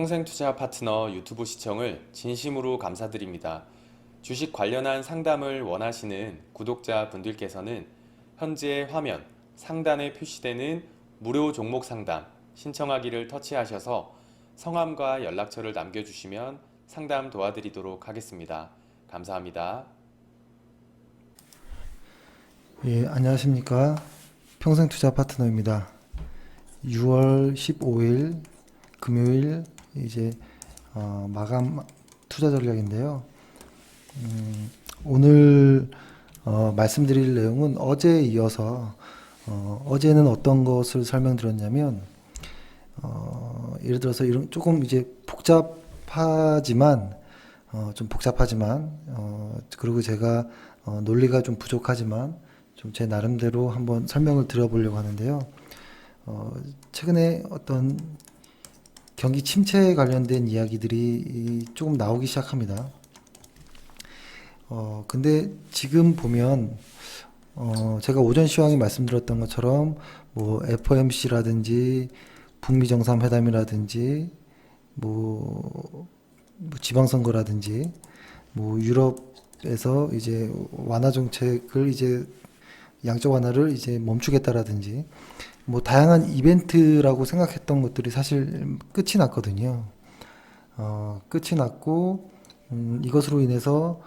평생투자 파트너 유튜브 시청을 진심으로 감사드립니다. 주식 관련한 상담을 원하시는 구독자 분들께서는 현재 화면 상단에 표시되는 무료 종목 상담 신청하기를 터치하셔서 성함과 연락처를 남겨주시면 상담 도와드리도록 하겠습니다. 감사합니다. 예, 안녕하십니까. 평생투자 파트너입니다. 6월 15일 금요일 이제 마감 투자 전략인데요. 오늘 말씀드릴 내용은 어제에 이어서 어제는 어떤 것을 설명드렸냐면 예를 들어서 이런 조금 이제 복잡하지만 그리고 제가 논리가 좀 부족하지만 좀 제 나름대로 한번 설명을 드려보려고 하는데요. 최근에 어떤 경기 침체에 관련된 이야기들이 조금 나오기 시작합니다. 근데 지금 보면 제가 오전 시황에 말씀드렸던 것처럼 뭐 FOMC라든지 북미 정상회담이라든지 뭐 지방선거라든지 뭐 유럽에서 이제 완화 정책을 이제 양적 완화를 이제 멈추겠다라든지 뭐 다양한 이벤트라고 생각했던 것들이 사실 끝이 났거든요. 끝이 났고 이것으로 인해서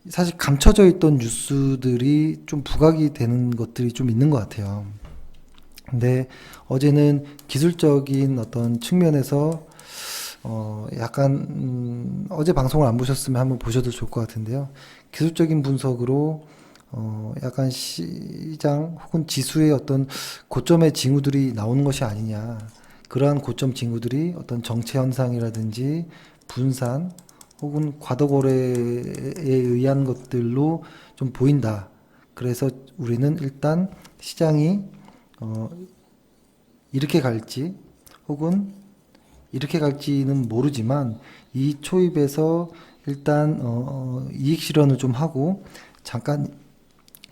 사실 감춰져 있던 뉴스들이 좀 부각이 되는 것들이 좀 있는 것 같아요. 근데 어제는 기술적인 어떤 측면에서 약간 어제 방송을 안 보셨으면 한번 보셔도 좋을 것 같은데요. 기술적인 분석으로 약간 시장 혹은 지수의 어떤 고점의 징후들이 나오는 것이 아니냐. 그러한 고점 징후들이 어떤 정체 현상이라든지 분산 혹은 과도 거래에 의한 것들로 좀 보인다. 그래서 우리는 일단 시장이 이렇게 갈지 혹은 이렇게 갈지는 모르지만 이 초입에서 일단 이익 실현을 좀 하고 잠깐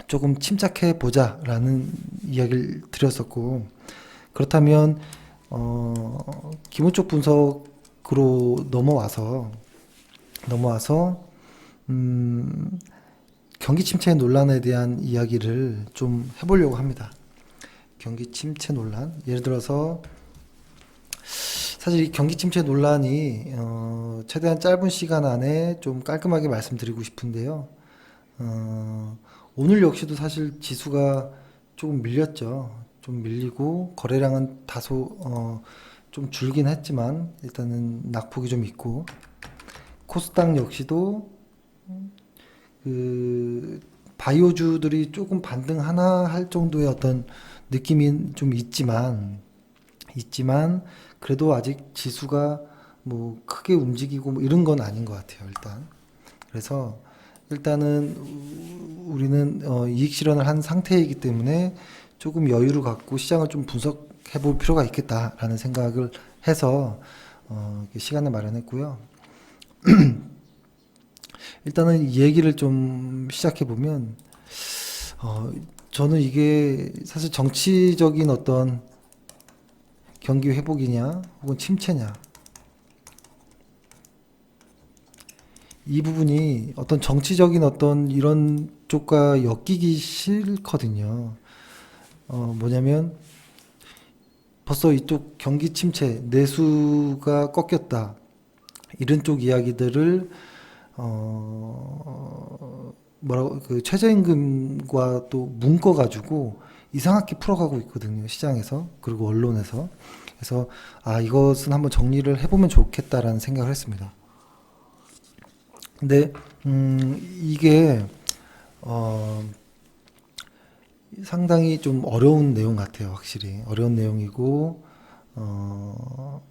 조금 침착해 보자라는 이야기를 드렸었고, 그렇다면 기본적 분석으로 넘어와서 경기 침체 논란에 대한 이야기를 좀 해보려고 합니다. 경기 침체 논란, 예를 들어서 사실 이 경기 침체 논란이 최대한 짧은 시간 안에 좀 깔끔하게 말씀드리고 싶은데요. 오늘 역시도 사실 지수가 조금 밀렸죠. 좀 밀리고 거래량은 다소 좀 줄긴 했지만 일단은 낙폭이 좀 있고, 코스닥 역시도 그 바이오주들이 조금 반등하나 할 정도의 어떤 느낌이 좀 있지만 그래도 아직 지수가 뭐 크게 움직이고 뭐 이런 건 아닌 것 같아요, 일단. 그래서 일단은 우리는 이익 실현을 한 상태이기 때문에 조금 여유를 갖고 시장을 좀 분석해 볼 필요가 있겠다라는 생각을 해서 시간을 마련했고요. 일단은 이 얘기를 좀 시작해 보면 저는 이게 사실 정치적인 어떤 경기 회복이냐 혹은 침체냐, 이 부분이 어떤 정치적인 어떤 이런 쪽과 엮이기 싫거든요. 뭐냐면 벌써 이쪽 경기 침체, 내수가 꺾였다, 이런 쪽 이야기들을 뭐라고 그 최저임금과 또 묶어가지고 이상하게 풀어가고 있거든요, 시장에서 그리고 언론에서. 그래서 이것은 한번 정리를 해보면 좋겠다라는 생각을 했습니다. 근데 이게 상당히 좀 어려운 내용 같아요. 확실히 어려운 내용이고,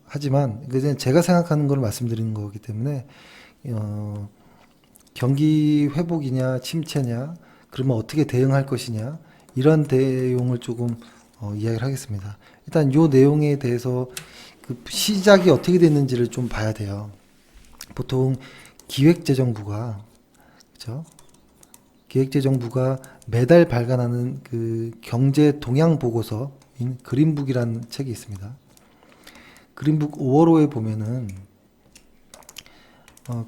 하지만 그냥 제가 생각하는 걸 말씀드리는 거기 때문에 경기 회복이냐 침체냐, 그러면 어떻게 대응할 것이냐, 이런 내용을 조금 이야기를 하겠습니다. 일단 이 내용에 대해서 그 시작이 어떻게 됐는지를 좀 봐야 돼요. 보통 기획재정부가, 그죠? 기획재정부가 매달 발간하는 그 경제 동향 보고서인 그린북이라는 책이 있습니다. 그린북 5월호에 보면은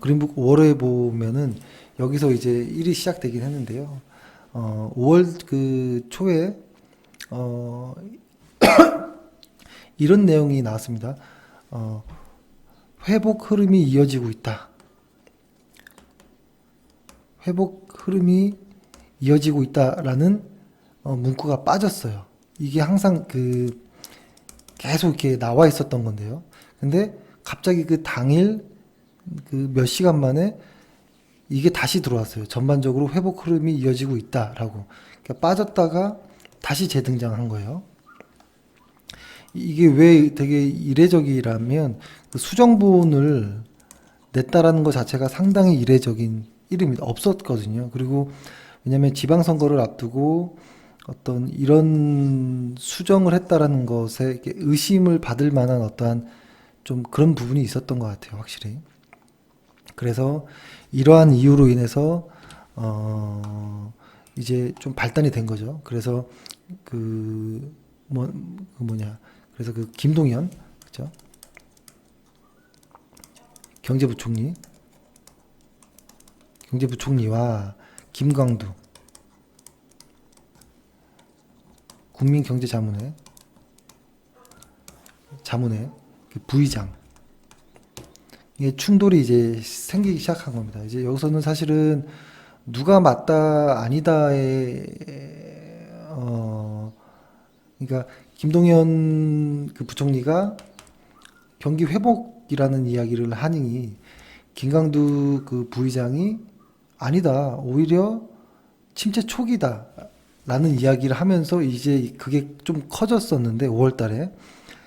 그린북 5월호에 보면은 여기서 이제 일이 시작되긴 했는데요. 5월 그 초에 어, 이런 내용이 나왔습니다. 어, 회복 흐름이 이어지고 있다. 회복 흐름이 이어지고 있다라는 문구가 빠졌어요. 이게 항상 계속 이렇게 나와 있었던 건데요. 근데 갑자기 그 당일 그 몇 시간 만에 이게 다시 들어왔어요. 전반적으로 회복 흐름이 이어지고 있다라고. 그러니까 빠졌다가 다시 재등장한 거예요. 이게 왜 되게 이례적이라면 그 수정본을 냈다라는 것 자체가 상당히 이례적인 일입니다. 없었거든요. 그리고 왜냐하면 지방선거를 앞두고 어떤 이런 수정을 했다라는 것에 이렇게 의심을 받을 만한 어떠한 좀 그런 부분이 있었던 것 같아요, 확실히. 그래서 이러한 이유로 인해서 이제 좀 발단이 된 거죠. 그래서 그래서 그 김동연, 그죠? 경제부총리와 김광두 국민경제자문회 그 부의장 이게 충돌이 이제 생기기 시작한 겁니다. 이제 여기서는 사실은 누가 맞다 아니다에 그러니까 김동연 그 부총리가 경기 회복이라는 이야기를 하니 김강두 그 부의장이 아니다 오히려 침체 초기다 라는 이야기를 하면서 이제 그게 좀 커졌었는데 5월 달에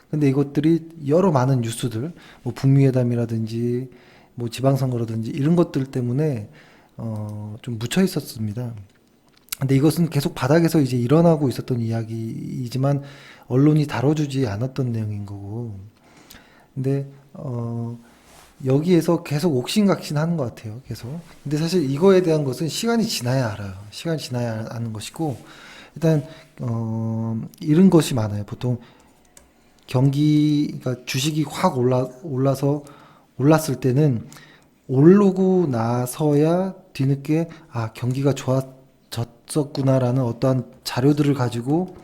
근데 이것들이 여러 많은 뉴스들 뭐 북미회담이라든지 뭐 지방선거라든지 이런 것들 때문에 좀 묻혀 있었습니다. 근데 이것은 계속 바닥에서 이제 일어나고 있었던 이야기이지만 언론이 다뤄주지 않았던 내용인 거고 근데 여기에서 계속 옥신각신 하는 것 같아요. 계속. 근데 사실 이거에 대한 것은 시간이 지나야 알아요. 시간이 지나야 아는 것이고 일단 이런 것이 많아요. 보통 그러니까 주식이 확 올랐을 때는 오르고 나서야 뒤늦게 아 경기가 좋아졌었구나라는 어떠한 자료들을 가지고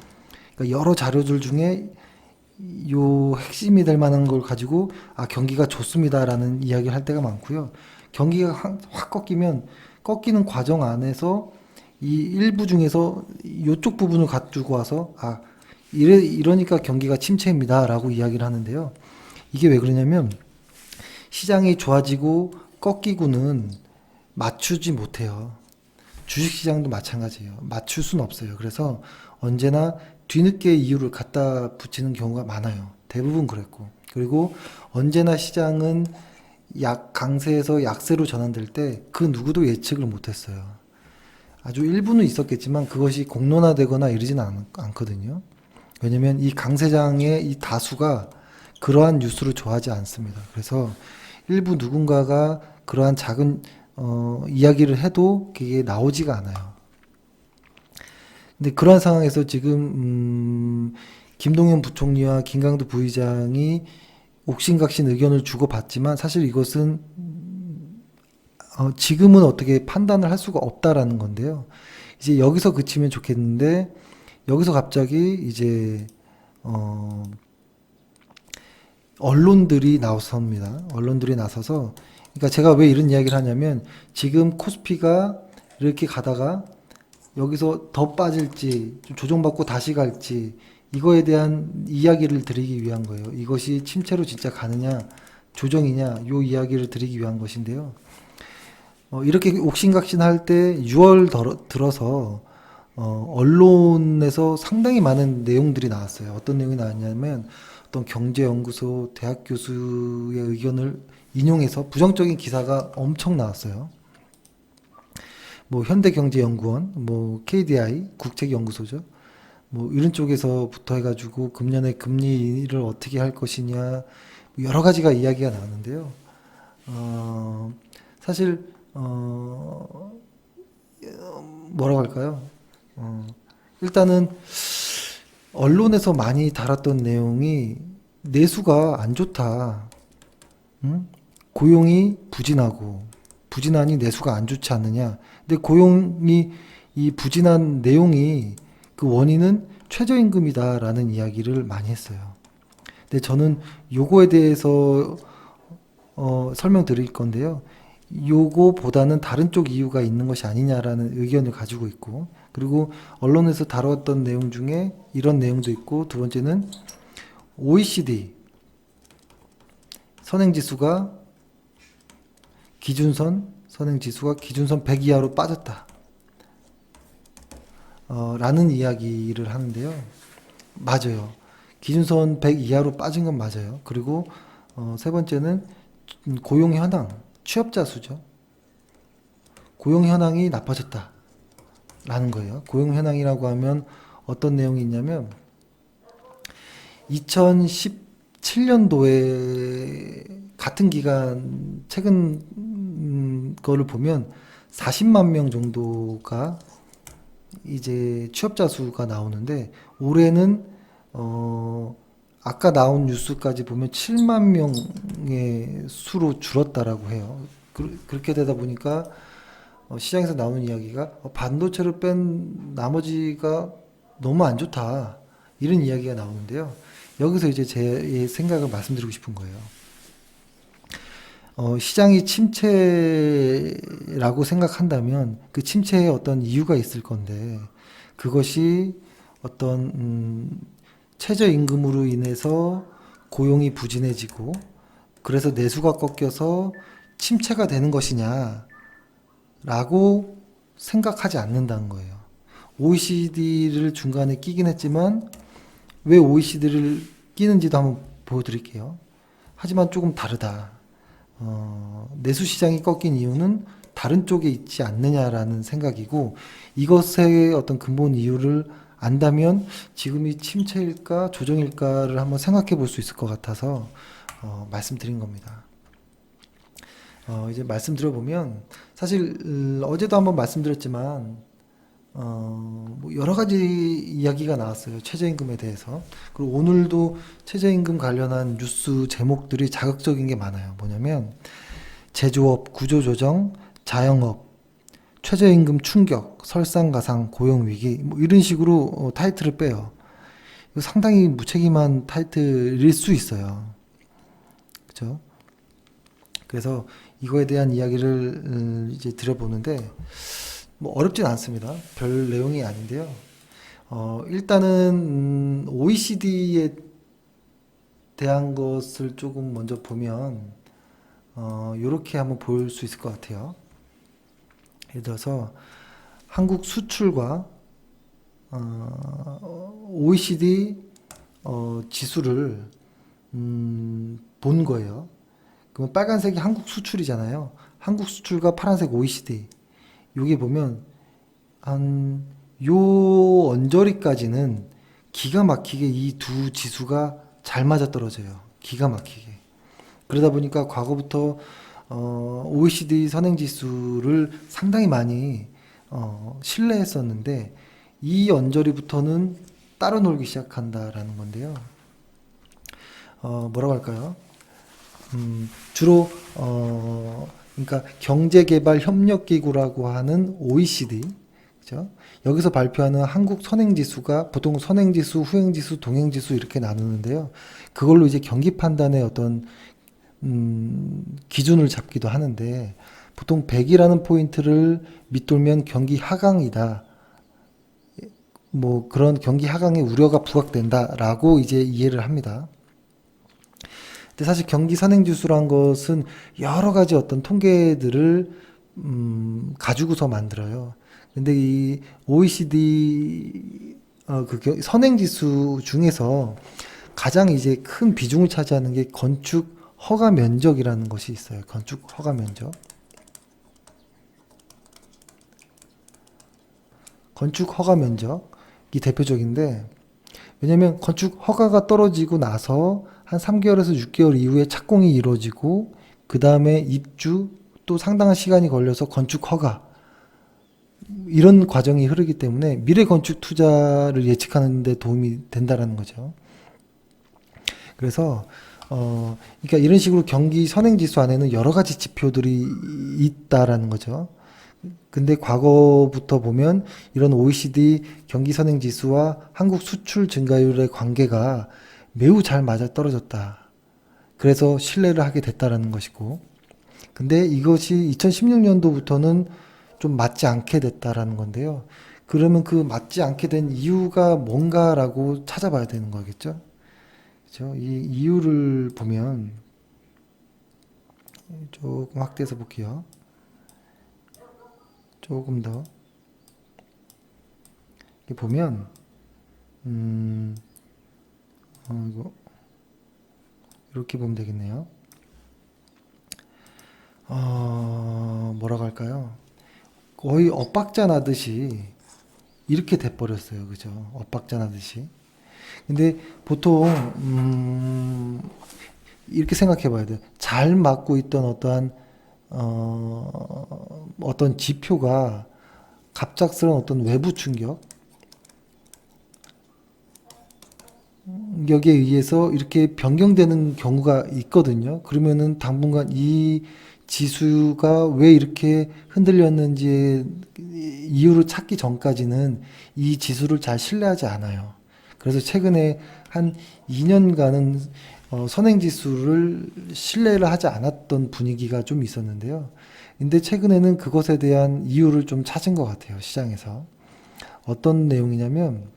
그러니까 여러 자료들 중에 요 핵심이 될 만한 걸 가지고 아 경기가 좋습니다라는 이야기를 할 때가 많고요. 경기가 확 꺾이는 과정 안에서 이 일부 중에서 요쪽 부분을 가지고 와서 아 이러니까 경기가 침체입니다라고 이야기를 하는데요. 이게 왜 그러냐면 시장이 좋아지고 꺾이고는 맞추지 못해요. 주식시장도 마찬가지예요. 맞출 수는 없어요. 그래서 언제나 뒤늦게 이유를 갖다 붙이는 경우가 많아요. 대부분 그랬고. 그리고 언제나 시장은 강세에서 약세로 전환될 때 그 누구도 예측을 못했어요. 아주 일부는 있었겠지만 그것이 공론화되거나 이러진 않거든요. 왜냐면 이 강세장의 이 다수가 그러한 뉴스를 좋아하지 않습니다. 그래서 일부 누군가가 그러한 작은 이야기를 해도 그게 나오지가 않아요. 근데 그러한 상황에서 지금 김동연 부총리와 김강두 부의장이 옥신각신 의견을 주고받지만 사실 이것은 지금은 어떻게 판단을 할 수가 없다라는 건데요. 이제 여기서 그치면 좋겠는데 여기서 갑자기 이제 언론들이 나섭니다. 언론들이 나서서 그러니까 제가 왜 이런 이야기를 하냐면 지금 코스피가 이렇게 가다가 여기서 더 빠질지 좀 조정받고 다시 갈지 이거에 대한 이야기를 드리기 위한 거예요. 이것이 침체로 진짜 가느냐 조정이냐 요 이야기를 드리기 위한 것인데요. 이렇게 옥신각신할 때 6월 들어서 언론에서 상당히 많은 내용들이 나왔어요. 어떤 내용이 나왔냐면 어떤 경제연구소 대학 교수의 의견을 인용해서 부정적인 기사가 엄청 나왔어요. 뭐 현대경제연구원, 뭐 KDI 국책연구소죠. 뭐 이런 쪽에서부터 해가지고 금년에 금리를 어떻게 할 것이냐 여러 가지가 이야기가 나왔는데요. 사실 뭐라고 할까요? 일단은 언론에서 많이 다뤘던 내용이 내수가 안 좋다. 응? 고용이 부진하고 부진하니 내수가 안 좋지 않느냐. 근데 고용이 이 부진한 내용이 그 원인은 최저임금이다라는 이야기를 많이 했어요. 근데 저는 요거에 대해서 설명드릴 건데요. 요거보다는 다른 쪽 이유가 있는 것이 아니냐라는 의견을 가지고 있고, 그리고 언론에서 다뤘던 내용 중에 이런 내용도 있고, 두 번째는 OECD 선행지수가 선행지수가 기준선 100 이하로 빠졌다. 라는 이야기를 하는데요. 맞아요. 기준선 100 이하로 빠진 건 맞아요. 그리고 세 번째는 고용 현황, 취업자 수죠. 고용 현황이 나빠졌다. 라는 거예요. 고용 현황이라고 하면 어떤 내용이 있냐면 2017년도에 같은 기간 최근 거를 보면 40만 명 정도가 이제 취업자 수가 나오는데 올해는 아까 나온 뉴스까지 보면 7만 명의 수로 줄었다라고 해요. 그렇게 되다 보니까 시장에서 나오는 이야기가 반도체를 뺀 나머지가 너무 안 좋다. 이런 이야기가 나오는데요. 여기서 이제 제 생각을 말씀드리고 싶은 거예요. 시장이 침체라고 생각한다면 그 침체에 어떤 이유가 있을 건데 그것이 어떤 최저임금으로 인해서 고용이 부진해지고 그래서 내수가 꺾여서 침체가 되는 것이냐라고 생각하지 않는다는 거예요. OECD를 중간에 끼긴 했지만 왜 OECD를 끼는지도 한번 보여드릴게요. 하지만 조금 다르다. 내수 시장이 꺾인 이유는 다른 쪽에 있지 않느냐라는 생각이고 이것의 어떤 근본 이유를 안다면 지금이 침체일까 조정일까를 한번 생각해 볼 수 있을 것 같아서 말씀드린 겁니다. 이제 말씀드려보면 사실 어제도 한번 말씀드렸지만 뭐 여러 가지 이야기가 나왔어요. 최저임금에 대해서. 그리고 오늘도 최저임금 관련한 뉴스 제목들이 자극적인 게 많아요. 뭐냐면 제조업 구조조정, 자영업, 최저임금 충격, 설상가상, 고용위기 뭐 이런 식으로 타이틀을 빼요. 이거 상당히 무책임한 타이틀일 수 있어요. 그죠? 그래서 이거에 대한 이야기를 이제 드려보는데 뭐 어렵진 않습니다. 별 내용이 아닌데요. 일단은 OECD에 대한 것을 조금 먼저 보면 이렇게 한번 볼 수 있을 것 같아요. 예를 들어서 한국 수출과 OECD 지수를 본 거예요. 그러면 빨간색이 한국 수출이잖아요. 한국 수출과 파란색 OECD. 여기 보면 한 요 언저리까지는 기가 막히게 이 두 지수가 잘 맞아떨어져요. 기가 막히게. 그러다 보니까 과거부터 OECD 선행지수를 상당히 많이 신뢰했었는데 이 언저리부터는 따로 놀기 시작한다라는 건데요. 뭐라고 할까요? 주로 그러니까 경제개발협력기구라고 하는 OECD, 그죠? 여기서 발표하는 한국 선행지수가 보통 선행지수, 후행지수, 동행지수 이렇게 나누는데요. 그걸로 이제 경기 판단의 어떤 기준을 잡기도 하는데 보통 100이라는 포인트를 밑돌면 경기 하강이다. 뭐 그런 경기 하강의 우려가 부각된다라고 이제 이해를 합니다. 근데 사실 경기 선행지수란 것은 여러 가지 어떤 통계들을 가지고서 만들어요. 근데 이 OECD 선행지수 중에서 가장 이제 큰 비중을 차지하는 게 건축 허가 면적이라는 것이 있어요. 건축 허가 면적. 건축 허가 면적이 대표적인데 왜냐면 건축 허가가 떨어지고 나서 한 3개월에서 6개월 이후에 착공이 이루어지고 그 다음에 입주 또 상당한 시간이 걸려서 건축 허가 이런 과정이 흐르기 때문에 미래 건축 투자를 예측하는 데 도움이 된다라는 거죠. 그래서 그러니까 이런 식으로 경기 선행지수 안에는 여러 가지 지표들이 있다라는 거죠. 근데 과거부터 보면 이런 OECD 경기 선행지수와 한국 수출 증가율의 관계가 매우 잘 맞아 떨어졌다. 그래서 신뢰를 하게 됐다라는 것이고, 근데 이것이 2016년도부터는 좀 맞지 않게 됐다라는 건데요. 그러면 그 맞지 않게 된 이유가 뭔가라고 찾아봐야 되는 거겠죠. 그렇죠? 이 이유를 보면 조금 확대해서 볼게요. 조금 더 이렇게 보면 음, 이거 이렇게 보면 되겠네요. 뭐라고 할까요? 거의 엇박자 나듯이 이렇게 돼버렸어요. 그죠? 엇박자 나듯이. 근데 보통 이렇게 생각해 봐야 돼요. 잘 맞고 있던 어떤 지표가 갑작스러운 어떤 외부 충격, 여기에 의해서 이렇게 변경되는 경우가 있거든요. 그러면은 당분간 이 지수가 왜 이렇게 흔들렸는지 이유를 찾기 전까지는 이 지수를 잘 신뢰하지 않아요. 그래서 최근에 한 2년간은 선행지수를 신뢰를 하지 않았던 분위기가 좀 있었는데요. 근데 최근에는 그것에 대한 이유를 좀 찾은 것 같아요, 시장에서. 어떤 내용이냐면,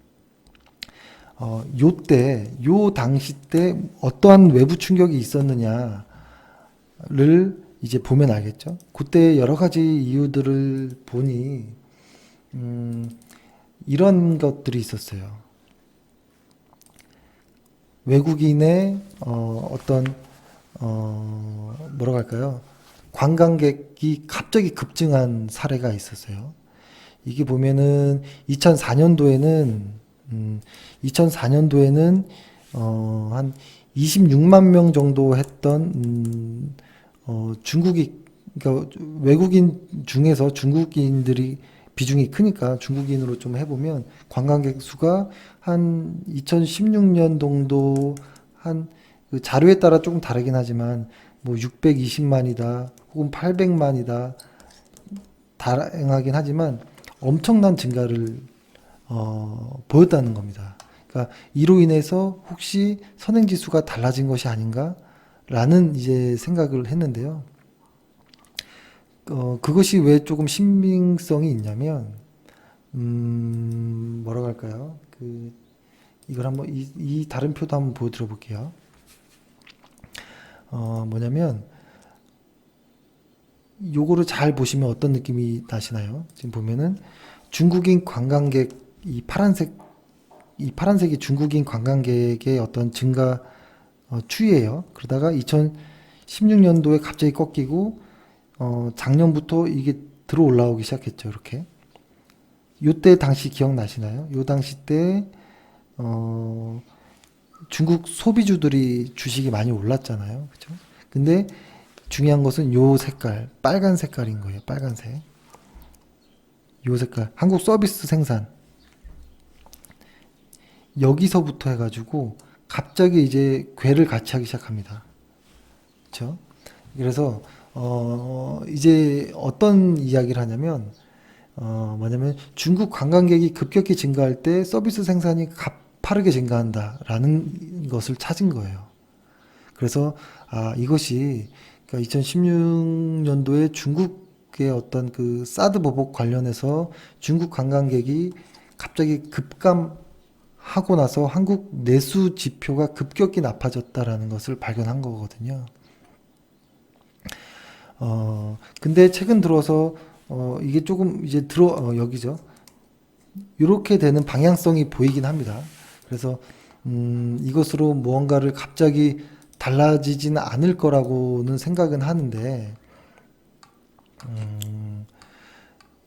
요 당시 때 어떠한 외부 충격이 있었느냐를 이제 보면 알겠죠. 그때 여러 가지 이유들을 보니, 이런 것들이 있었어요. 외국인의 뭐라고 할까요? 관광객이 갑자기 급증한 사례가 있었어요. 이게 보면은 2004년도에는 한 26만 명 정도 했던 중국이 그러니까 외국인 중에서 중국인들이 비중이 크니까 중국인으로 좀 해보면 관광객 수가 한 2016년 정도 한그 자료에 따라 조금 다르긴 하지만 뭐 620만이다 혹은 800만이다 다양하긴 하지만 엄청난 증가를 보였다는 겁니다. 그러니까 이로 인해서 혹시 선행지수가 달라진 것이 아닌가라는 이제 생각을 했는데요. 그것이 왜 조금 신빙성이 있냐면, 뭐라고 할까요? 이걸 한번, 이 다른 표도 한번 보여드려 볼게요. 뭐냐면, 요거를 잘 보시면 어떤 느낌이 나시나요? 지금 보면은 중국인 관광객, 이 파란색이 중국인 관광객의 어떤 증가 추이예요. 그러다가 2016년도에 갑자기 꺾이고 작년부터 이게 들어 올라오기 시작했죠. 이렇게. 요때 당시 기억나시나요? 요 당시 때 중국 소비주들이 주식이 많이 올랐잖아요. 그죠? 근데 중요한 것은 요 색깔, 빨간 색깔인 거예요. 빨간색. 요 색깔. 한국 서비스 생산. 여기서부터 해가지고 갑자기 이제 궤를 같이 하기 시작합니다. 그렇죠? 그래서 이제 어떤 이야기를 하냐면 뭐냐면 중국 관광객이 급격히 증가할 때 서비스 생산이 가파르게 증가한다라는 것을 찾은 거예요. 그래서 이것이 그러니까 2016년도에 중국의 어떤 그 사드 보복 관련해서 중국 관광객이 갑자기 급감하고 나서 한국 내수 지표가 급격히 나빠졌다라는 것을 발견한 거거든요. 근데 최근 들어서 이게 조금 이제 여기죠. 이렇게 되는 방향성이 보이긴 합니다. 그래서 이것으로 무언가를 갑자기 달라지지는 않을 거라고는 생각은 하는데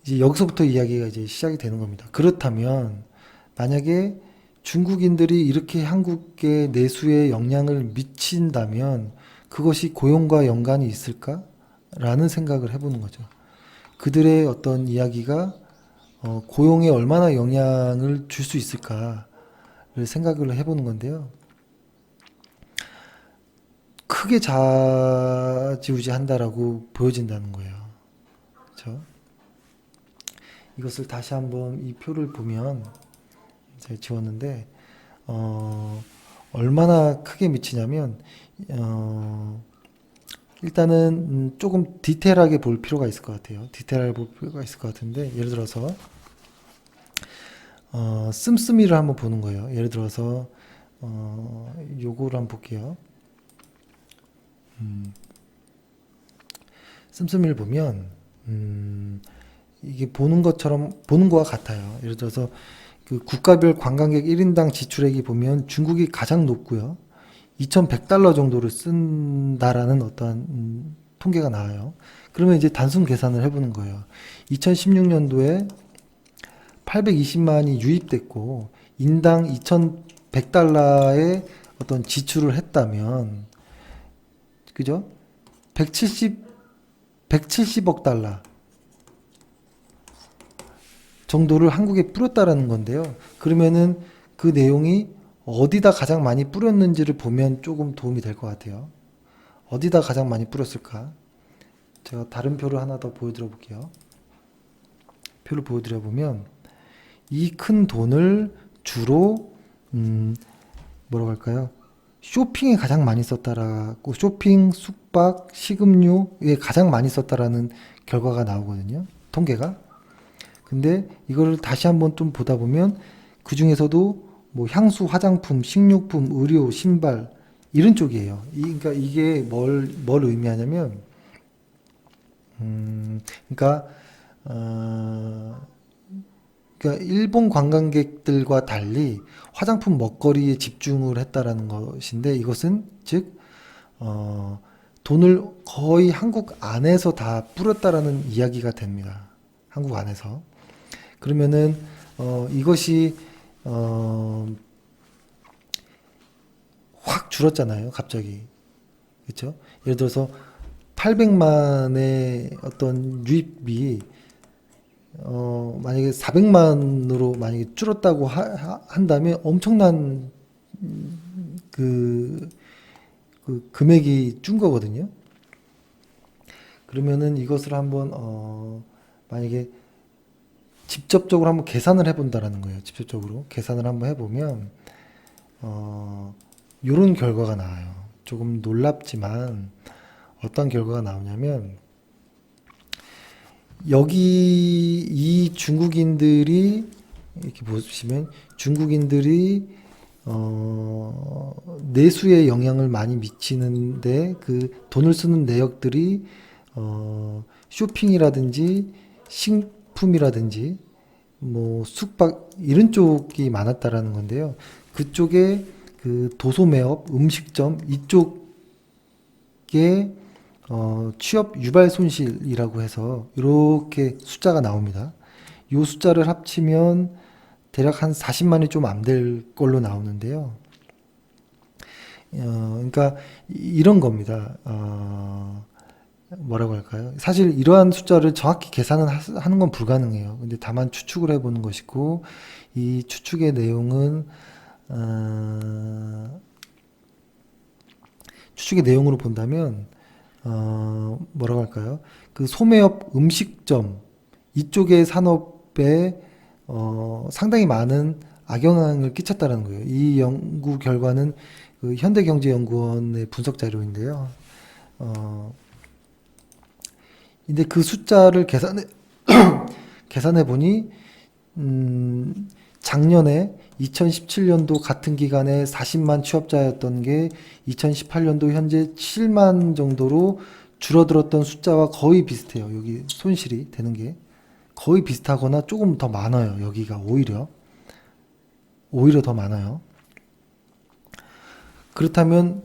이제 여기서부터 이야기가 이제 시작이 되는 겁니다. 그렇다면 만약에 중국인들이 이렇게 한국의 내수에 영향을 미친다면 그것이 고용과 연관이 있을까라는 생각을 해보는 거죠. 그들의 어떤 이야기가 고용에 얼마나 영향을 줄 수 있을까를 생각을 해보는 건데요. 크게 좌지우지한다라고 보여진다는 거예요. 그렇죠? 이것을 다시 한번 이 표를 보면 제가 지웠는데 얼마나 크게 미치냐면 일단은 조금 디테일하게 볼 필요가 있을 것 같아요. 디테일하게 볼 필요가 있을 것 같은데 예를 들어서 씀씀이를 한번 보는 거예요. 예를 들어서 요거를 한번 볼게요. 씀씀이를 보면 이게 보는 거와 같아요. 예를 들어서 그 국가별 관광객 1인당 지출액이 보면 중국이 가장 높고요. 2,100달러 정도를 쓴다라는 어떠한 통계가 나와요. 그러면 이제 단순 계산을 해보는 거예요. 2016년도에 820만이 유입됐고 인당 2,100달러의 어떤 지출을 했다면 그죠? 170억 달러 정도를 한국에 뿌렸다라는 건데요. 그러면은 그 내용이 어디다 가장 많이 뿌렸는지를 보면 조금 도움이 될 것 같아요. 어디다 가장 많이 뿌렸을까? 제가 다른 표를 하나 더 보여드려 볼게요. 표를 보여드려 보면 이 큰 돈을 주로 뭐라고 할까요? 쇼핑에 가장 많이 썼다라고 쇼핑, 숙박, 식음료에 가장 많이 썼다라는 결과가 나오거든요. 통계가. 근데 이거를 다시 한번 좀 보다 보면 그 중에서도 뭐 향수, 화장품, 식료품, 의료, 신발 이런 쪽이에요. 그러니까 이게 뭘 의미하냐면 그러니까 그러니까 일본 관광객들과 달리 화장품 먹거리에 집중을 했다라는 것인데 이것은 즉 돈을 거의 한국 안에서 다 뿌렸다라는 이야기가 됩니다. 한국 안에서. 그러면은 이것이 확 줄었잖아요. 갑자기. 그렇죠? 예를 들어서 800만의 어떤 유입이 만약에 400만으로 만약에 줄었다고 한다면 엄청난 그 금액이 준 거거든요. 그러면은 이것을 한번 만약에 직접적으로 한번 계산을 해본다라는 거예요. 직접적으로 계산을 한번 해보면 이런 결과가 나와요. 조금 놀랍지만 어떤 결과가 나오냐면 여기 이 중국인들이 이렇게 보시면 중국인들이 내수에 영향을 많이 미치는데 그 돈을 쓰는 내역들이 쇼핑이라든지 식품이라든지 뭐 숙박 이런 쪽이 많았다라는 건데요. 그쪽에 그 도소매업, 음식점 이쪽에 취업 유발 손실이라고 해서 이렇게 숫자가 나옵니다. 이 숫자를 합치면 대략 한 40만이 좀 안 될 걸로 나오는데요. 그러니까 이런 겁니다. 뭐라고 할까요? 사실 이러한 숫자를 정확히 계산은 하는 건 불가능해요. 근데 다만 추측을 해보는 것이고 이 추측의 내용은 추측의 내용으로 본다면 뭐라고 할까요? 그 소매업 음식점 이쪽의 산업에 상당히 많은 악영향을 끼쳤다는 거예요. 이 연구 결과는 그 현대경제연구원의 분석 자료인데요. 근데 그 숫자를 계산해 보니 작년에 2017년도 같은 기간에 40만 취업자였던 게 2018년도 현재 7만 정도로 줄어들었던 숫자와 거의 비슷해요. 여기 손실이 되는 게 거의 비슷하거나 조금 더 많아요. 여기가 오히려 더 많아요. 그렇다면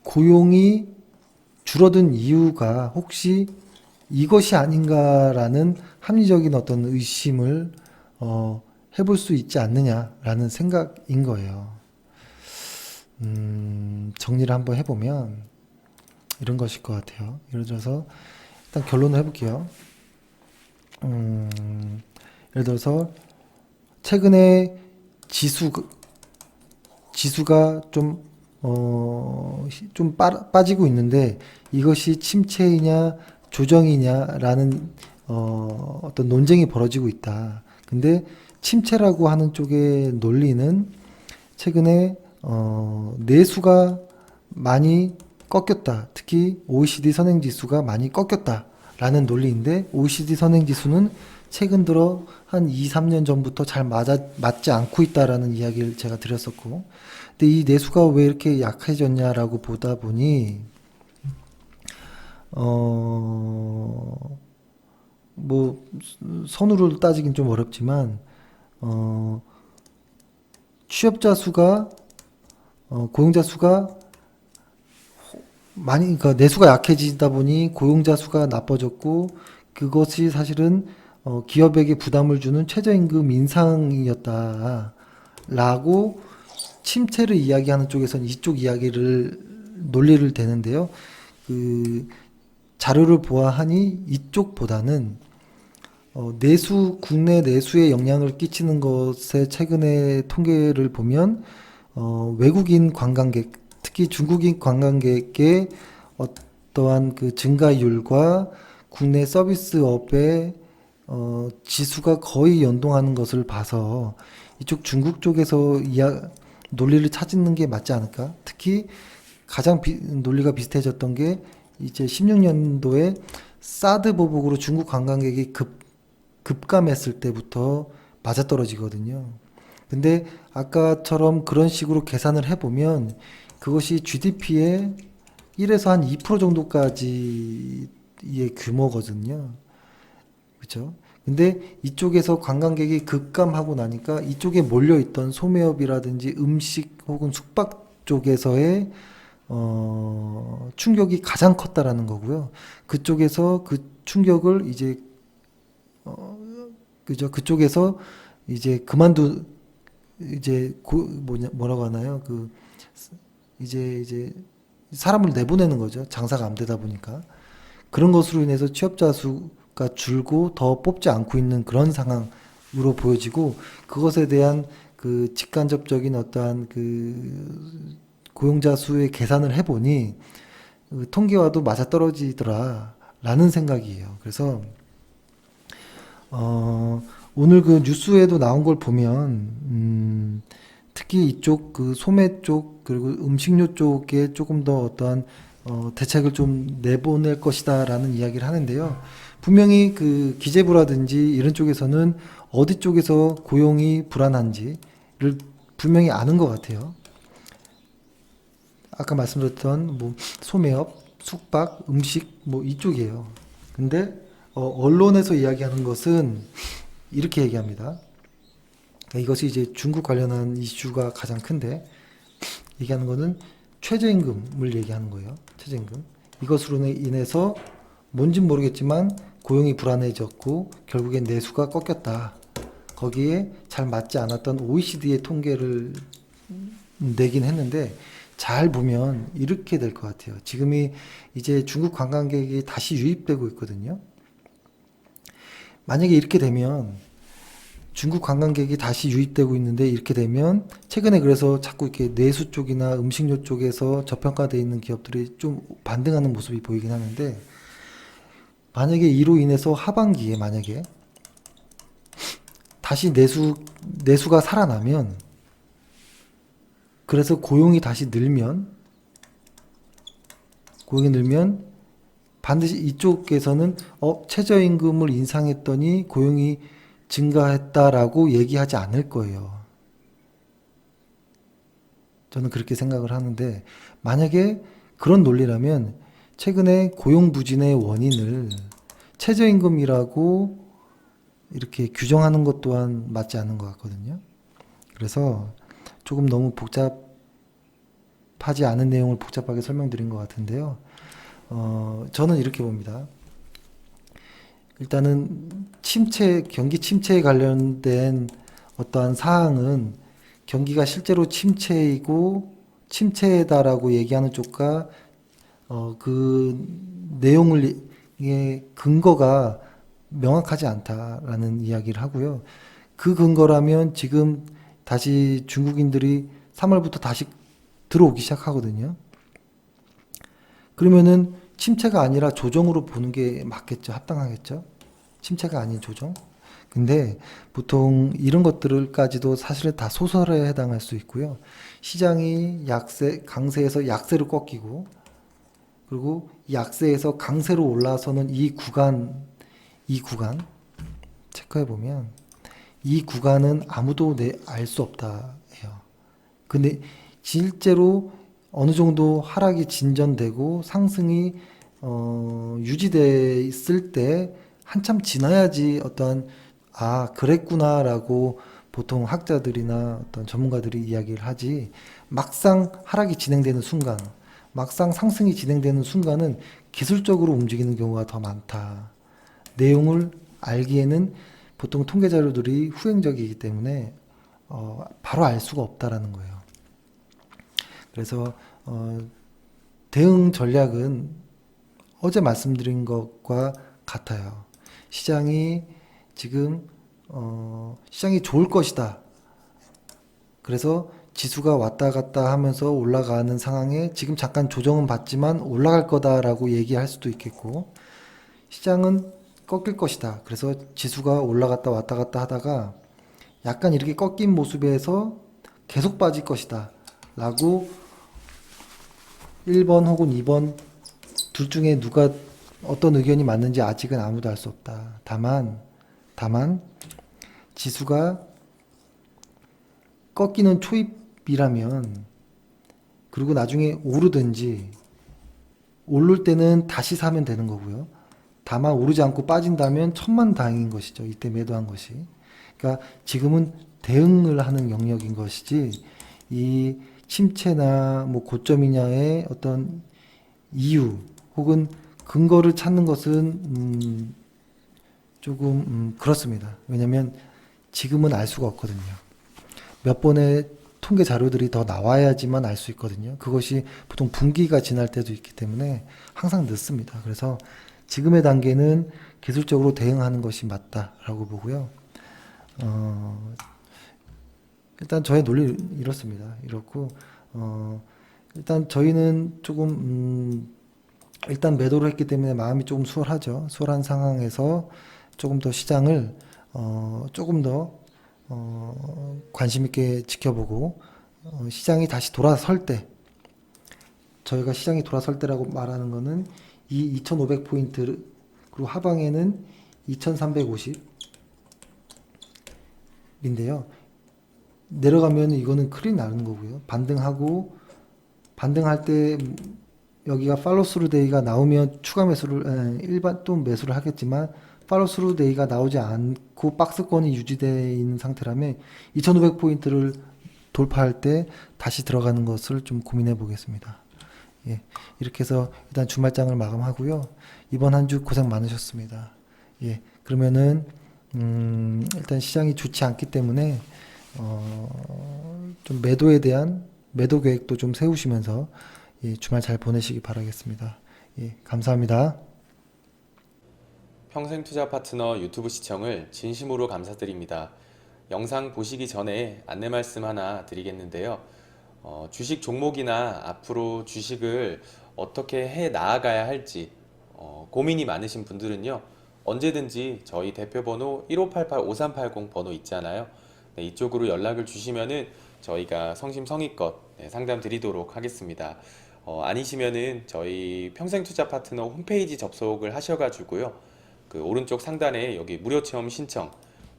고용이 줄어든 이유가 혹시 이것이 아닌가라는 합리적인 어떤 의심을 해볼 수 있지 않느냐라는 생각인 거예요. 정리를 한번 해보면 이런 것일 것 같아요. 예를 들어서 일단 결론을 해볼게요. 예를 들어서 최근에 지수가 좀 좀 빠지고 있는데 이것이 침체이냐 조정이냐라는 어떤 논쟁이 벌어지고 있다. 근데 침체라고 하는 쪽의 논리는 최근에 내수가 많이 꺾였다. 특히 OECD 선행지수가 많이 꺾였다라는 논리인데 OECD 선행지수는 최근 들어 한 2, 3년 전부터 잘 맞지 않고 있다라는 이야기를 제가 드렸었고, 근데 이 내수가 왜 이렇게 약해졌냐라고 보다 보니 뭐 선으로 따지긴 좀 어렵지만 취업자 수가 고용자 수가 많이, 그러니까 내수가 약해지다 보니 고용자 수가 나빠졌고, 그것이 사실은 기업에게 부담을 주는 최저임금 인상이었다라고 침체를 이야기하는 쪽에서는 이쪽 논리를 대는데요. 그 자료를 보아하니 이쪽보다는 국내 내수에 영향을 끼치는 것에 최근의 통계를 보면 외국인 관광객, 특히 중국인 관광객의 어떠한 그 증가율과 국내 서비스업의 지수가 거의 연동하는 것을 봐서 이쪽 중국 쪽에서 논리를 찾는 게 맞지 않을까? 특히 가장 논리가 비슷해졌던 게 이제 16년도에 사드 보복으로 중국 관광객이 급감했을 때부터 맞아떨어지거든요. 근데 아까처럼 그런 식으로 계산을 해보면 그것이 GDP의 1에서 한 2% 정도까지의 규모거든요. 그렇죠? 근데 이쪽에서 관광객이 급감하고 나니까 이쪽에 몰려있던 소매업이라든지 음식 혹은 숙박 쪽에서의 충격이 가장 컸다라는 거고요. 그쪽에서 그 충격을 이제 그죠? 그쪽에서 이제 뭐라고 하나요? 이제 사람을 내보내는 거죠. 장사가 안 되다 보니까. 그런 것으로 인해서 취업자 수가 줄고 더 뽑지 않고 있는 그런 상황으로 보여지고, 그것에 대한 그 직간접적인 어떠한 그 고용자 수의 계산을 해보니 그 통계와도 맞아떨어지더라라는 생각이에요. 그래서 오늘 그 뉴스에도 나온 걸 보면 특히 이쪽 그 소매 쪽 그리고 음식료 쪽에 조금 더 어떠한 대책을 좀 내보낼 것이다라는 이야기를 하는데요. 분명히 그 기재부라든지 이런 쪽에서는 어디 쪽에서 고용이 불안한지를 분명히 아는 것 같아요. 아까 말씀드렸던 뭐 소매업, 숙박, 음식 뭐 이쪽이에요. 근데 언론에서 이야기하는 것은 이렇게 얘기합니다. 그러니까 이것이 이제 중국 관련한 이슈가 가장 큰데, 얘기하는 거는 최저임금을 얘기하는 거예요. 최저임금. 이것으로 인해서 뭔진 모르겠지만 고용이 불안해졌고 결국엔 내수가 꺾였다. 거기에 잘 맞지 않았던 OECD의 통계를 내긴 했는데, 잘 보면 이렇게 될 것 같아요. 지금이 이제 중국 관광객이 다시 유입되고 있거든요. 만약에 이렇게 되면 중국 관광객이 다시 유입되고 있는데, 이렇게 되면 최근에 그래서 자꾸 이렇게 내수 쪽이나 음식료 쪽에서 저평가되어 있는 기업들이 좀 반등하는 모습이 보이긴 하는데, 만약에 이로 인해서 하반기에 만약에 다시 내수가 살아나면, 그래서 고용이 늘면 반드시 이쪽에서는 최저임금을 인상했더니 고용이 증가했다라고 얘기하지 않을 거예요. 저는 그렇게 생각을 하는데, 만약에 그런 논리라면 최근에 고용 부진의 원인을 최저임금이라고 이렇게 규정하는 것 또한 맞지 않는 것 같거든요. 그래서 조금 너무 복잡하지 않은 내용을 복잡하게 설명드린 것 같은데요. 저는 이렇게 봅니다. 일단은 경기 침체에 관련된 어떠한 사항은 경기가 실제로 침체다라고 얘기하는 쪽과 그 내용의 근거가 명확하지 않다라는 이야기를 하고요. 그 근거라면 지금 다시 중국인들이 3월부터 다시 들어오기 시작하거든요. 그러면은 침체가 아니라 조정으로 보는 게 맞겠죠. 합당하겠죠. 침체가 아닌 조정. 근데 보통 이런 것들까지도 사실은 다 소설에 해당할 수 있고요. 시장이 강세에서 약세로 꺾이고, 그리고 약세에서 강세로 올라서는 이 구간 체크해 보면 이 구간은 아무도 알 수 없다 해요. 근데 실제로 어느 정도 하락이 진전되고 상승이 유지돼 있을 때 한참 지나야지 그랬구나라고 보통 학자들이나 어떤 전문가들이 이야기를 하지, 막상 하락이 진행되는 순간, 막상 상승이 진행되는 순간은 기술적으로 움직이는 경우가 더 많다. 내용을 알기에는 보통 통계 자료들이 후행적이기 때문에 바로 알 수가 없다라는 거예요. 그래서 대응 전략은 어제 말씀드린 것과 같아요. 시장이 지금 시장이 좋을 것이다. 그래서 지수가 왔다 갔다 하면서 올라가는 상황에 지금 잠깐 조정은 받지만 올라갈 거다라고 얘기할 수도 있겠고, 시장은 꺾일 것이다. 그래서 지수가 올라갔다 왔다 갔다 하다가 약간 이렇게 꺾인 모습에서 계속 빠질 것이다 라고 1번 혹은 2번 둘 중에 누가 어떤 의견이 맞는지 아직은 아무도 알 수 없다. 다만 지수가 꺾이는 초입이라면, 그리고 나중에 오르든지, 오를 때는 다시 사면 되는 거고요. 다만 오르지 않고 빠진다면 천만다행인 것이죠. 이때 매도한 것이. 그러니까 지금은 대응을 하는 영역인 것이지, 이 침체나 뭐 고점이냐의 어떤 이유 혹은 근거를 찾는 것은 조금 그렇습니다. 왜냐하면 지금은 알 수가 없거든요. 몇 번의 통계 자료들이 더 나와야지만 알 수 있거든요. 그것이 보통 분기가 지날 때도 있기 때문에 항상 늦습니다. 그래서 지금의 단계는 기술적으로 대응하는 것이 맞다라고 보고요. 일단 저의 논리 이렇습니다. 이렇고 일단 저희는 조금 일단 매도를 했기 때문에 마음이 조금 수월하죠. 수월한 상황에서 조금 더 시장을 조금 더 관심 있게 지켜보고, 시장이 다시 돌아설 때, 저희가 시장이 돌아설 때라고 말하는 거는 이 2500포인트, 그리고 하방에는 2350인데요. 내려가면 이거는 큰일 나는 거고요. 반등할 때 여기가 팔로스루 데이가 나오면 추가 매수를, 일반 또 매수를 하겠지만, 팔로스루 데이가 나오지 않고 박스권이 유지되어 있는 상태라면 2500포인트를 돌파할 때 다시 들어가는 것을 좀 고민해 보겠습니다. 예, 이렇게 해서 일단 주말장을 마감하고요. 이번 한 주 고생 많으셨습니다. 예, 그러면은 일단 시장이 좋지 않기 때문에 좀 매도에 대한 매도 계획도 좀 세우시면서 주말 잘 보내시기 바라겠습니다. 예, 감사합니다. 평생투자 파트너 유튜브 시청을 진심으로 감사드립니다. 영상 보시기 전에 안내 말씀 하나 드리겠는데요. 주식 종목이나 앞으로 주식을 어떻게 해 나아가야 할지 고민이 많으신 분들은요, 언제든지 저희 대표번호 1588-5380 번호 있잖아요. 네, 이쪽으로 연락을 주시면은 저희가 성심성의껏 상담 드리도록 하겠습니다. 아니시면은 저희 평생투자 파트너 홈페이지 접속을 하셔가지고요, 그 오른쪽 상단에 여기 무료 체험 신청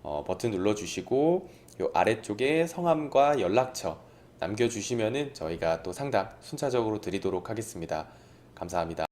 버튼 눌러주시고, 요 아래쪽에 성함과 연락처 남겨주시면은 저희가 또 상담 순차적으로 드리도록 하겠습니다. 감사합니다.